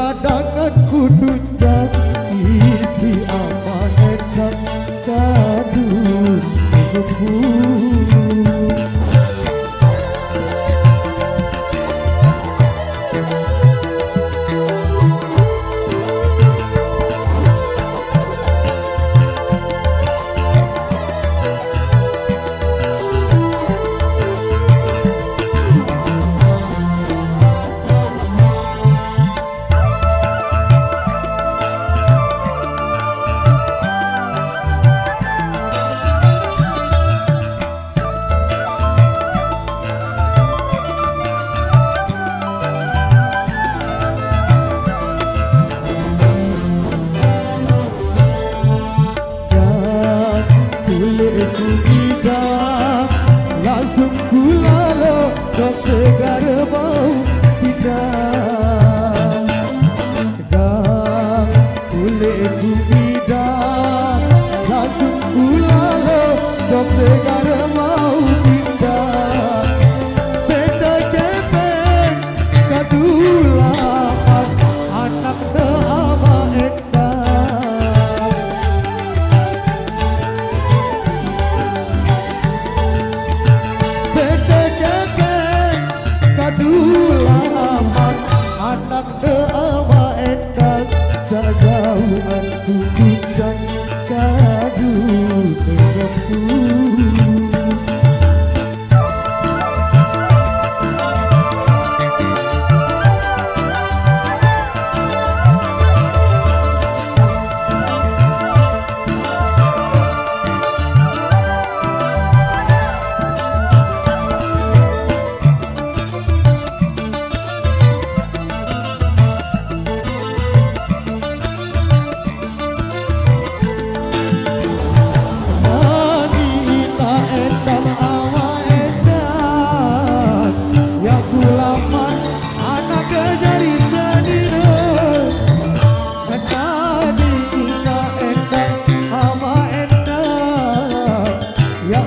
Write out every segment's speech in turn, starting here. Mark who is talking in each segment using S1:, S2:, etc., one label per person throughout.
S1: cadangan kudu isi amanat kadu beku. Langsung kulalo kau segar bau tidak dan kulit kubidah langsung kulalo kau segar bau tidak beda kepeng kadulapan anak deama Dulaman anak deama endang sajauhan kudukan kadu terempu.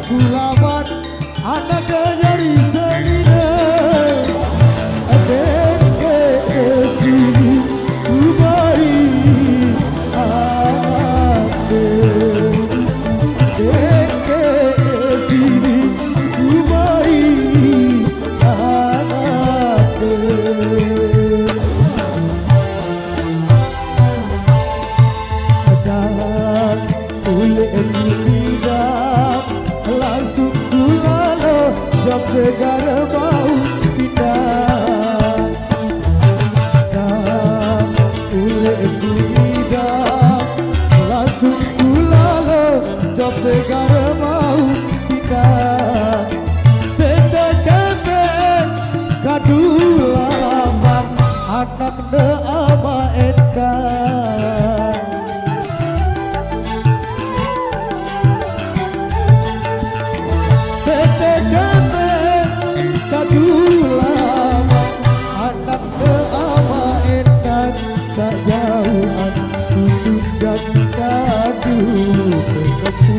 S1: Kulawan anak kenyari senina adek ke sini kumari adek ke sini kumari dan oleh tidak langsung kulalo jok segar bau tidak dan oleh tidak langsung kulalo jok segar bau tidak beda kepeng kadulaman anak deama endang kadulaman anak deama endang sajauhan kudukan kadu terempu.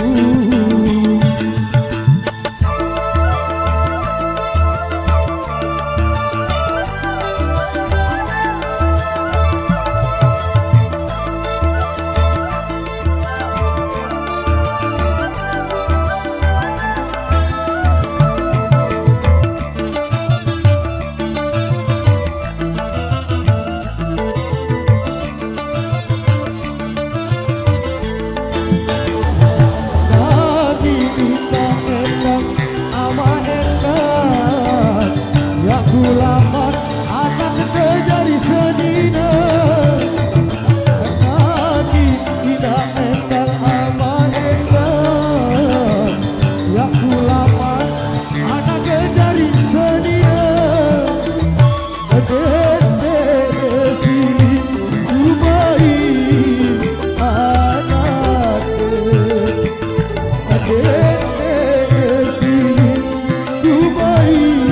S1: Kulawan anak kenyari senina Nadi tidak endang ama endang ya kulawan anak kenyari senina adek sini kumari anak adek sini kumari